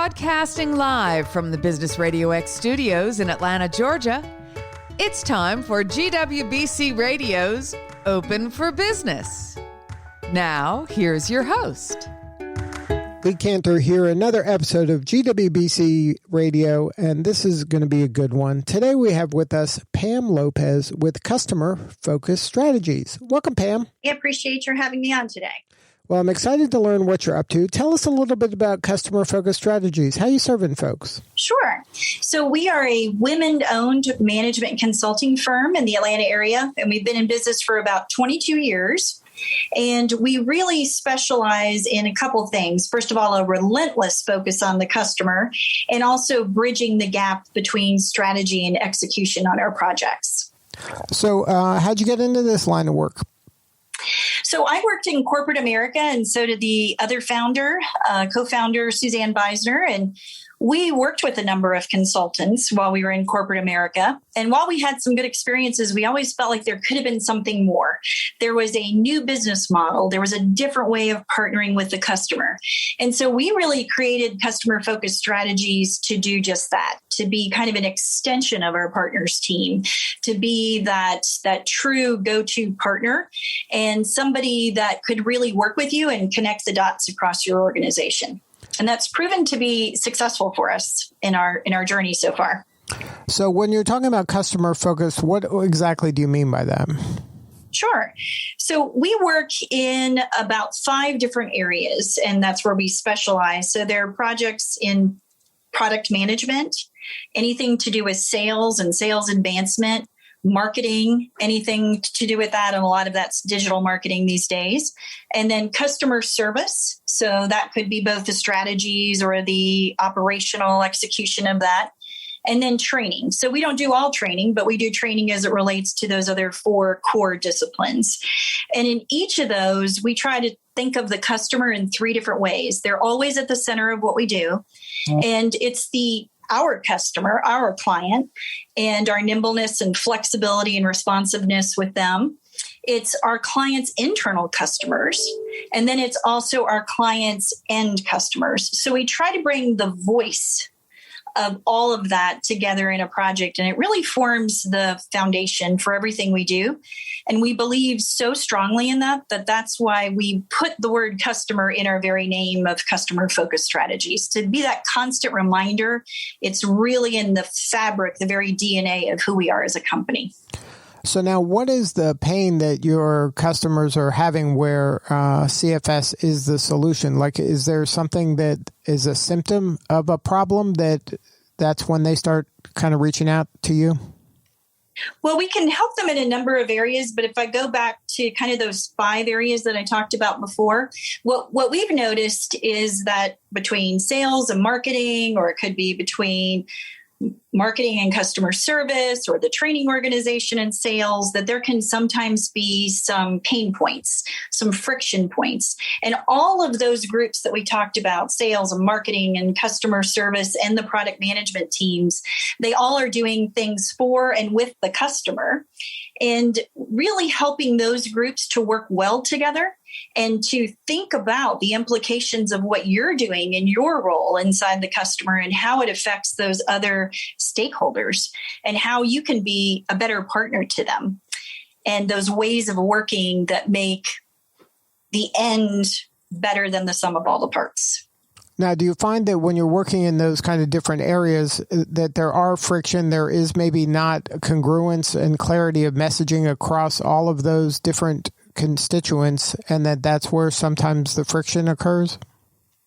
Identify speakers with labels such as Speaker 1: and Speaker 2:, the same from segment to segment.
Speaker 1: Broadcasting live from the Business RadioX studios in Atlanta, Georgia, it's time for GWBC Radio's Open for Business. Now, here's your host.
Speaker 2: Lee Cantor here, another episode of GWBC Radio, and this is going to be a good one. Today we have with us Pam Lopez with Customer Focused Strategies. Welcome, Pam.
Speaker 3: I appreciate your having me on today.
Speaker 2: Well, I'm excited to learn what you're up to. Tell us a little bit about Customer Focused Strategies. How are you serving folks?
Speaker 3: Sure. So we are a women-owned management consulting firm in the Atlanta area, and we've been in business for about 22 years. And we really specialize in a couple things. First of all, a relentless focus on the customer, and also bridging the gap between strategy and execution on our projects.
Speaker 2: So how'd you get into this line of work?
Speaker 3: So I worked in corporate America, and so did the other founder, co-founder, Suzanne Beisner. And we worked with a number of consultants while we were in corporate America. And while we had some good experiences, we always felt like there could have been something more. There was a new business model. There was a different way of partnering with the customer. And so we really created customer-focused strategies to do just that, to be kind of an extension of our partners team, to be that true go-to partner and somebody that could really work with you and connect the dots across your organization. And that's proven to be successful for us in our journey so far.
Speaker 2: So when you're talking about customer focused, what exactly do you mean by that?
Speaker 3: Sure. So we work in about 5 different areas, and that's where we specialize. So there are projects in product management, anything to do with sales and sales advancement, marketing, anything to do with that. And a lot of that's digital marketing these days. And then customer service. So that could be both the strategies or the operational execution of that. And then training. So we don't do all training, but we do training as it relates to those other 4 core disciplines. And in each of those, we try to think of the customer in 3 different ways. They're always at the center of what we do. And it's our customer, our client, and our nimbleness and flexibility and responsiveness with them. It's our clients' internal customers, and then it's also our clients' end customers. So we try to bring the voice of all of that together in a project, and it really forms the foundation for everything we do. And we believe so strongly in that's why we put the word customer in our very name of customer-focused strategies, to be that constant reminder. It's really in the fabric, the very DNA of who we are as a company.
Speaker 2: So now what is the pain that your customers are having where CFS is the solution? Like, is there something that is a symptom of a problem that's when they start kind of reaching out to you?
Speaker 3: Well, we can help them in a number of areas, but if I go back to kind of those 5 areas that I talked about before, what we've noticed is that between sales and marketing, or it could be between marketing and customer service, or the training organization and sales, that there can sometimes be some pain points, some friction points. And all of those groups that we talked about, sales and marketing and customer service and the product management teams, they all are doing things for and with the customer, and really helping those groups to work well together and to think about the implications of what you're doing in your role inside the customer and how it affects those other stakeholders and how you can be a better partner to them, and those ways of working that make the end better than the sum of all the parts.
Speaker 2: Now, do you find that when you're working in those kind of different areas that there are friction, there is maybe not congruence and clarity of messaging across all of those different constituents, and that's where sometimes the friction occurs?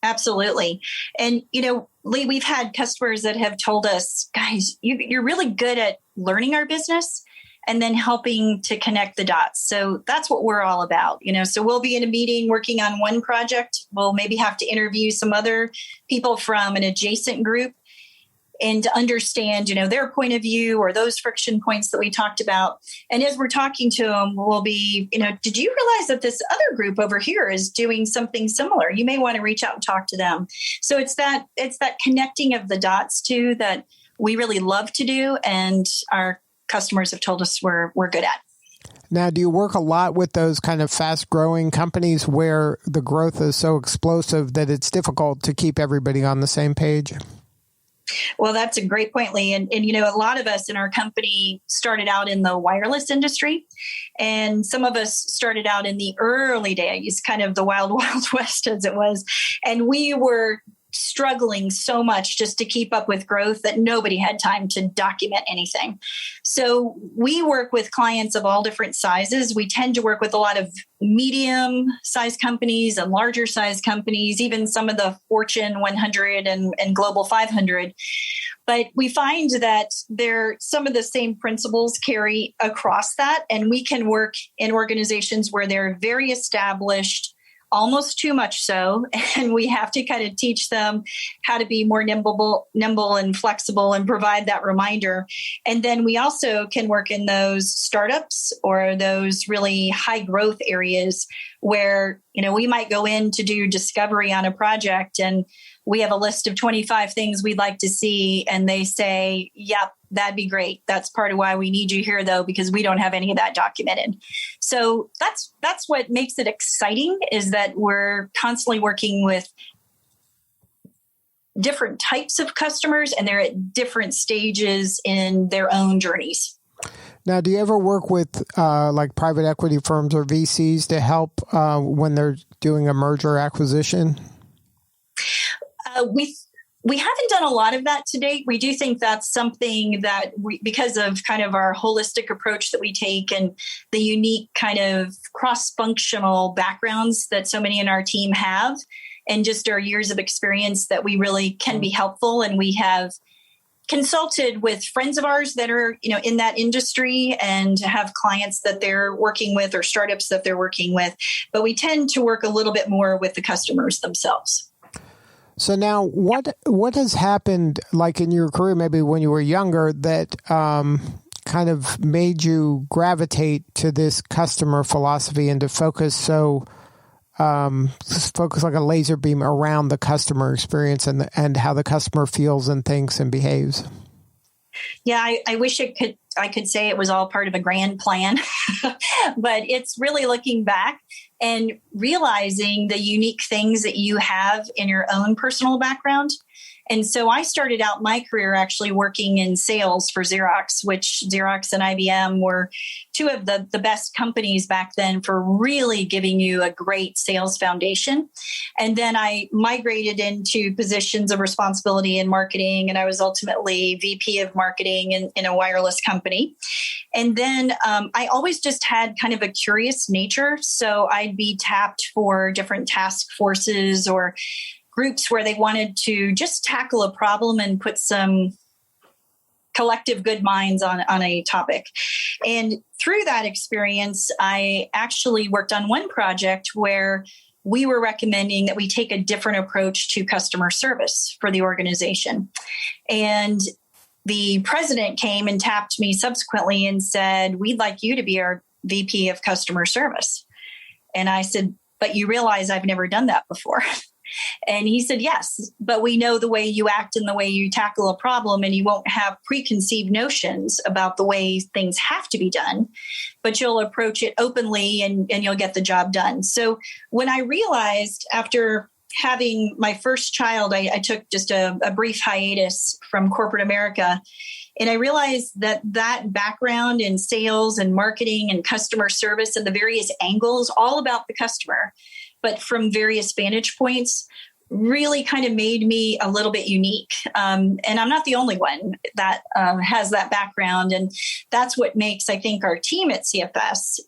Speaker 3: Absolutely. And, Lee, we've had customers that have told us, guys, you're really good at learning our business and then helping to connect the dots. So that's what we're all about. So we'll be in a meeting working on one project. We'll maybe have to interview some other people from an adjacent group and to understand, their point of view or those friction points that we talked about. And as we're talking to them, we'll be, did you realize that this other group over here is doing something similar? You may want to reach out and talk to them. So it's that connecting of the dots too that we really love to do, and our customers have told us we're good at.
Speaker 2: Now, do you work a lot with those kind of fast-growing companies where the growth is so explosive that it's difficult to keep everybody on the same page?
Speaker 3: Well, that's a great point, Lee. And a lot of us in our company started out in the wireless industry. And some of us started out in the early days, kind of the wild, wild west as it was. And we were struggling so much just to keep up with growth that nobody had time to document anything. So we work with clients of all different sizes. We tend to work with a lot of medium-sized companies and larger-sized companies, even some of the Fortune 100 and Global 500. But we find that some of the same principles carry across that, and we can work in organizations where they're very established, almost too much so, and we have to kind of teach them how to be more nimble and flexible and provide that reminder. And then we also can work in those startups or those really high growth areas where, we might go in to do discovery on a project and we have a list of 25 things we'd like to see. And they say, yep, that'd be great. That's part of why we need you here, though, because we don't have any of that documented. So that's what makes it exciting, is that we're constantly working with different types of customers, and they're at different stages in their own journeys.
Speaker 2: Now, do you ever work with like private equity firms or VCs to help when they're doing a merger acquisition?
Speaker 3: We haven't done a lot of that to date. We do think that's something that because of kind of our holistic approach that we take and the unique kind of cross-functional backgrounds that so many in our team have, and just our years of experience, that we really can be helpful. And we have consulted with friends of ours that are, in that industry and have clients that they're working with or startups that they're working with. But we tend to work a little bit more with the customers themselves.
Speaker 2: So now what has happened, like in your career, maybe when you were younger, that kind of made you gravitate to this customer philosophy and to focus like a laser beam around the customer experience and how the customer feels and thinks and behaves?
Speaker 3: Yeah, I wish I could say it was all part of a grand plan, but it's really looking back and realizing the unique things that you have in your own personal background. And so I started out my career actually working in sales for Xerox, which Xerox and IBM were two of the best companies back then for really giving you a great sales foundation. And then I migrated into positions of responsibility in marketing, and I was ultimately VP of marketing in a wireless company. And then I always just had kind of a curious nature. So I'd be tapped for different task forces or groups where they wanted to just tackle a problem and put some collective good minds on a topic. And through that experience, I actually worked on one project where we were recommending that we take a different approach to customer service for the organization. And the president came and tapped me subsequently and said, "We'd like you to be our VP of customer service." And I said, "But you realize I've never done that before." And he said, "Yes, but we know the way you act and the way you tackle a problem, and you won't have preconceived notions about the way things have to be done, but you'll approach it openly and you'll get the job done." So when I realized after having my first child, I took just a brief hiatus from corporate America. And I realized that background in sales and marketing and customer service and the various angles, all about the customer, but from various vantage points, really kind of made me a little bit unique. And I'm not the only one that has that background. And that's what makes, I think, our team at CFS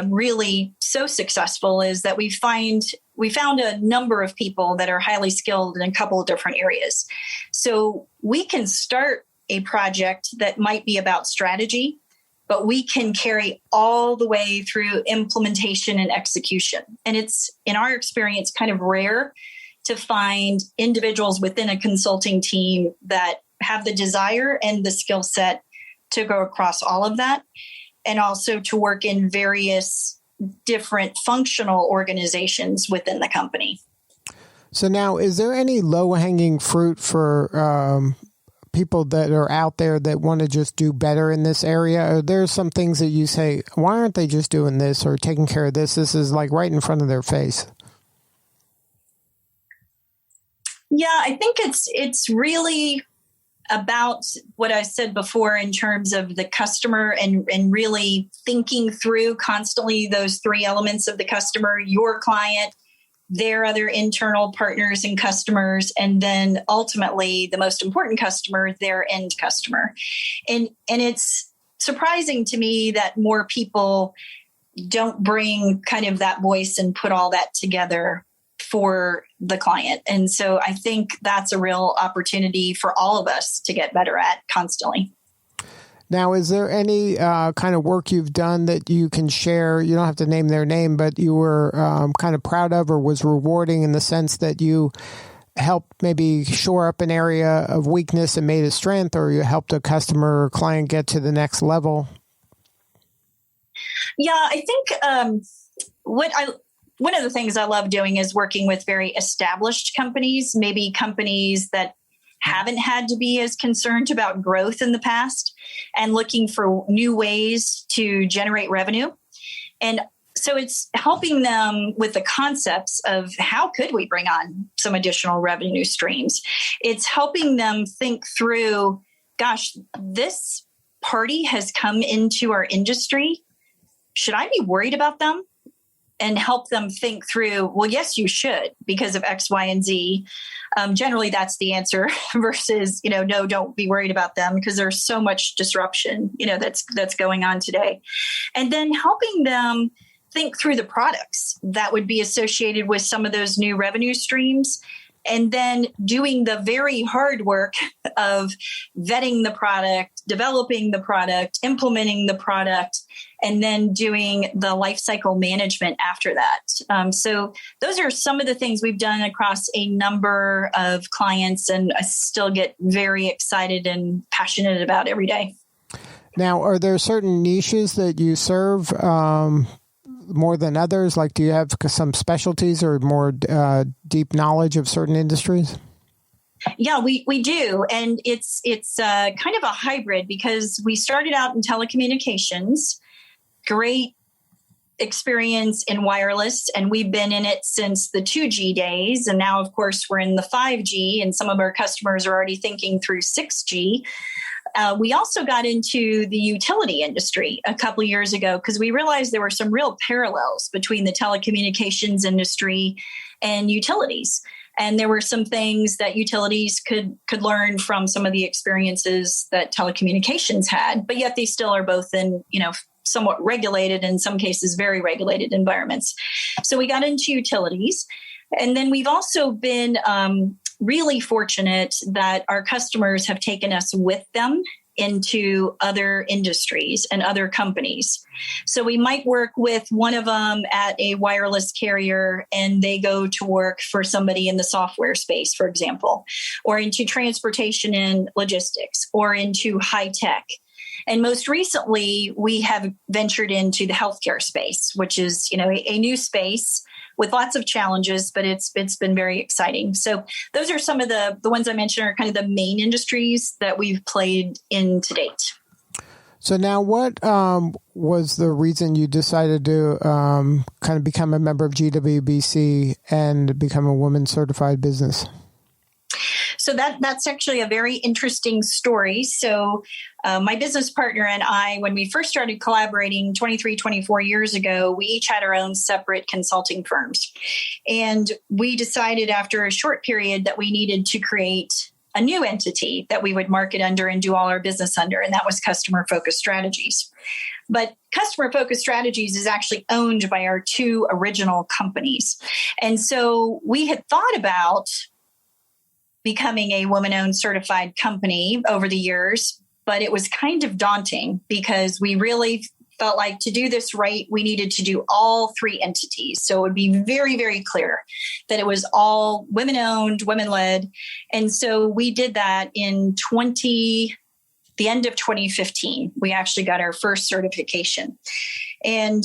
Speaker 3: really so successful, is that we found a number of people that are highly skilled in a couple of different areas. So we can start a project that might be about strategy, but we can carry all the way through implementation and execution. And it's, in our experience, kind of rare to find individuals within a consulting team that have the desire and the skill set to go across all of that, and also to work in various different functional organizations within the company.
Speaker 2: So now, is there any low-hanging fruit for people that are out there that want to just do better in this area? Are there some things that you say, why aren't they just doing this or taking care of this? This is like right in front of their face.
Speaker 3: Yeah, I think it's really about what I said before in terms of the customer and really thinking through constantly those three elements of the customer: your client, their other internal partners and customers, and then ultimately the most important customer, their end customer. And it's surprising to me that more people don't bring kind of that voice and put all that together for the client. And so I think that's a real opportunity for all of us to get better at constantly.
Speaker 2: Now, is there any kind of work you've done that you can share? You don't have to name their name, but you were kind of proud of or was rewarding in the sense that you helped maybe shore up an area of weakness and made a strength, or you helped a customer or client get to the next level?
Speaker 3: Yeah, I think one of the things I love doing is working with very established companies, maybe companies that haven't had to be as concerned about growth in the past and looking for new ways to generate revenue. And so it's helping them with the concepts of how could we bring on some additional revenue streams. It's helping them think through, gosh, this party has come into our industry. Should I be worried about them? And help them think through, well, yes, you should because of X, Y, and Z. Generally, that's the answer versus, no, don't be worried about them because there's so much disruption, that's going on today. And then helping them think through the products that would be associated with some of those new revenue streams. And then doing the very hard work of vetting the product, developing the product, implementing the product, and then doing the lifecycle management after that. So those are some of the things we've done across a number of clients, and I still get very excited and passionate about every day.
Speaker 2: Now, are there certain niches that you serve more than others? Like, do you have some specialties or more deep knowledge of certain industries?
Speaker 3: Yeah, we do. And it's kind of a hybrid because we started out in telecommunications, great experience in wireless, and we've been in it since the 2G days. And now, of course, we're in the 5G, and some of our customers are already thinking through 6G. We also got into the utility industry a couple of years ago because we realized there were some real parallels between the telecommunications industry and utilities. And there were some things that utilities could learn from some of the experiences that telecommunications had, but yet they still are both in, somewhat regulated, in some cases, very regulated environments. So we got into utilities. And then we've also been really fortunate that our customers have taken us with them into other industries and other companies. So we might work with one of them at a wireless carrier and they go to work for somebody in the software space, for example, or into transportation and logistics, or into high tech. And most recently, we have ventured into the healthcare space, which is, a new space with lots of challenges, but it's been very exciting. So those are some of the ones I mentioned are kind of the main industries that we've played in to date.
Speaker 2: So now what was the reason you decided to kind of become a member of GWBC and become a woman certified business?
Speaker 3: So that's actually a very interesting story. So my business partner and I, when we first started collaborating 24 years ago, we each had our own separate consulting firms. And we decided after a short period that we needed to create a new entity that we would market under and do all our business under. And that was Customer Focused Strategies. But Customer Focused Strategies is actually owned by our two original companies. And so we had thought about becoming a woman-owned certified company over the years, but it was kind of daunting because we really felt like to do this right, we needed to do all three entities. So it would be very, very clear that it was all women-owned, women-led. And so we did that in the end of 2015. We actually got our first certification. And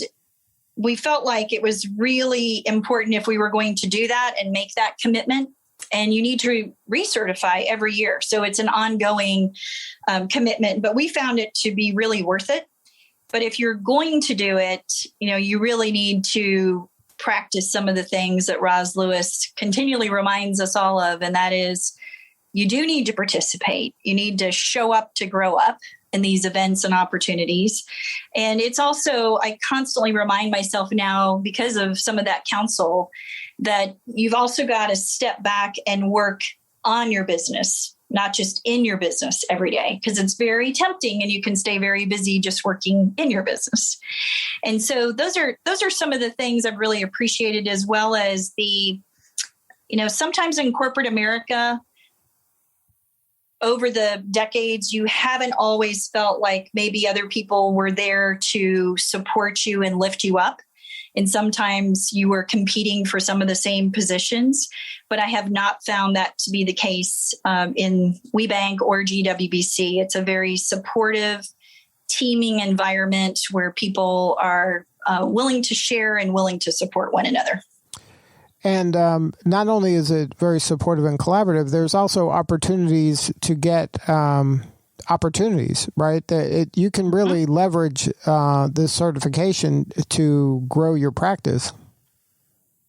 Speaker 3: we felt like it was really important if we were going to do that and make that commitment and you need to recertify every year. So it's an ongoing commitment, but we found it to be really worth it. But if you're going to do it, you really need to practice some of the things that Roz Lewis continually reminds us all of. And that is, you do need to participate. You need to show up to grow up in these events and opportunities. And it's also, I constantly remind myself now, because of some of that counsel, that you've also got to step back and work on your business, not just in your business every day, because it's very tempting and you can stay very busy just working in your business. And so those are some of the things I've really appreciated, as well as the, sometimes in corporate America, over the decades, you haven't always felt like maybe other people were there to support you and lift you up. And sometimes you were competing for some of the same positions, but I have not found that to be the case in WeBank or GWBC. It's a very supportive, teaming environment where people are willing to share and willing to support one another.
Speaker 2: And not only is it very supportive and collaborative, there's also opportunities to get opportunities, right? You can really leverage this certification to grow your practice.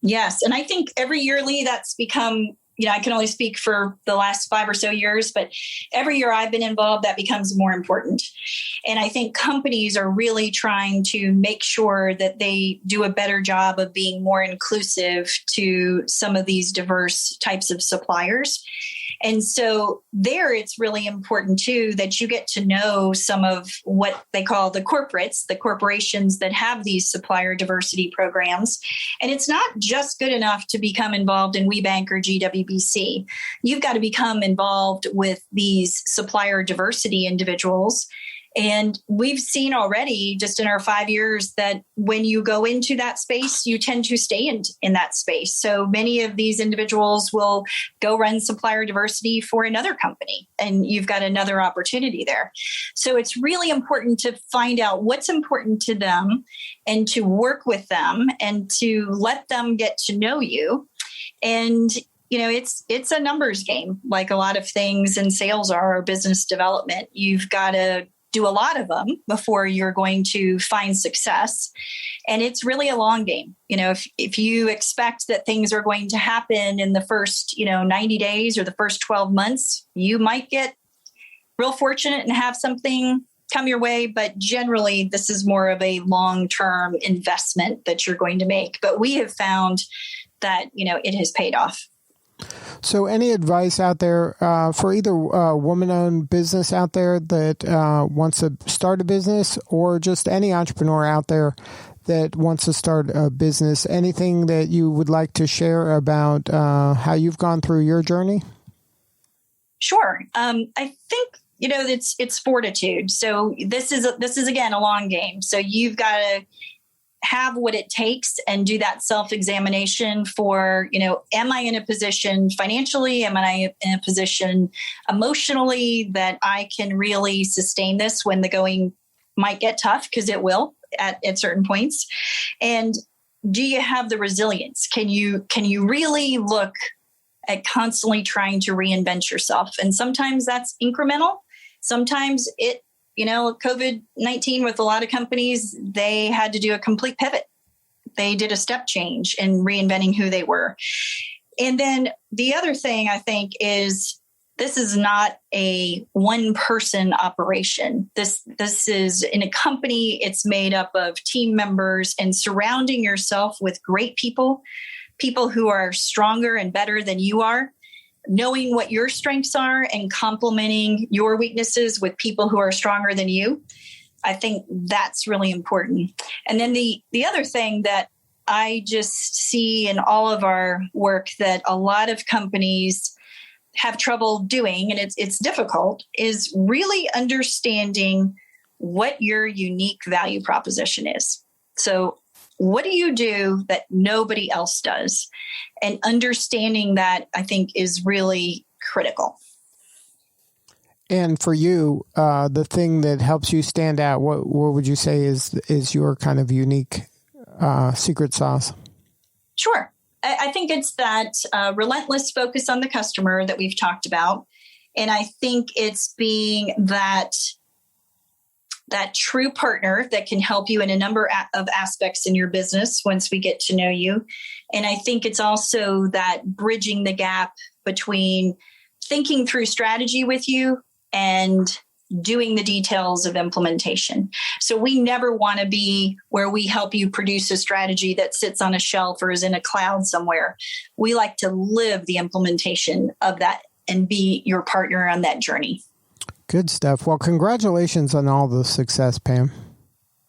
Speaker 3: Yes. And I think every year, Lee, that's become, I can only speak for the last 5 or so years, but every year I've been involved, that becomes more important. And I think companies are really trying to make sure that they do a better job of being more inclusive to some of these diverse types of suppliers. And so there, it's really important too that you get to know some of what they call the corporates, the corporations that have these supplier diversity programs. And it's not just good enough to become involved in WeBank or GWBC. You've got to become involved with these supplier diversity individuals. And we've seen already, just in our 5 years, that when you go into that space, you tend to stay in that space. So many of these individuals will go run supplier diversity for another company, and you've got another opportunity there. So it's really important to find out what's important to them and to work with them and to let them get to know you. And it's a numbers game, like a lot of things in sales are, or business development. You've got to do a lot of them before you're going to find success. And it's really a long game. If you expect that things are going to happen in the first, 90 days or the first 12 months, you might get real fortunate and have something come your way. But generally, this is more of a long-term investment that you're going to make. But we have found that, it has paid off.
Speaker 2: So any advice out there for either woman-owned business out there that wants to start a business, or just any entrepreneur out there that wants to start a business? Anything that you would like to share about how you've gone through your journey?
Speaker 3: Sure. I think, it's fortitude. So this is again, a long game. So you've got to have what it takes and do that self-examination for, am I in a position financially? Am I in a position emotionally that I can really sustain this when the going might get tough? Because it will at certain points. And do you have the resilience? Can you really look at constantly trying to reinvent yourself? And sometimes that's incremental. Sometimes COVID-19 with a lot of companies, they had to do a complete pivot. They did a step change in reinventing who they were. And then the other thing I think is, this is not a one-person operation. This is in a company. It's made up of team members, and surrounding yourself with great people who are stronger and better than you are. Knowing what your strengths are and complementing your weaknesses with people who are stronger than you. I think that's really important. And then the other thing that I just see in all of our work that a lot of companies have trouble doing, and it's difficult, is really understanding what your unique value proposition is. So what do you do that nobody else does? And understanding that, I think, is really critical.
Speaker 2: And for you, the thing that helps you stand out, what would you say is your kind of unique secret sauce?
Speaker 3: Sure. I think it's that relentless focus on the customer that we've talked about. And I think it's being that true partner that can help you in a number of aspects in your business once we get to know you. And I think it's also that bridging the gap between thinking through strategy with you and doing the details of implementation. So we never want to be where we help you produce a strategy that sits on a shelf or is in a cloud somewhere. We like to live the implementation of that and be your partner on that journey.
Speaker 2: Good stuff. Well, congratulations on all the success, Pam.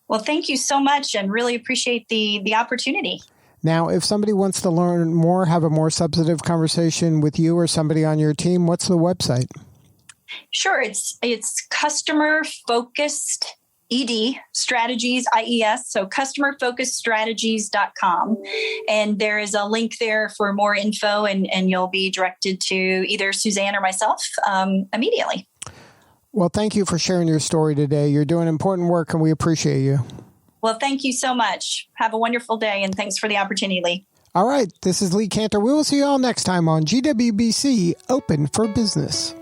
Speaker 3: Well, thank you so much and really appreciate the opportunity.
Speaker 2: Now, if somebody wants to learn more, have a more substantive conversation with you or somebody on your team, what's the website?
Speaker 3: Sure. It's customer focused ED strategies, IES. So customerfocusedstrategies.com. And there is a link there for more info and you'll be directed to either Suzanne or myself immediately.
Speaker 2: Well, thank you for sharing your story today. You're doing important work and we appreciate you.
Speaker 3: Well, thank you so much. Have a wonderful day and thanks for the opportunity, Lee.
Speaker 2: All right. This is Lee Cantor. We will see you all next time on GWBC Open for Business.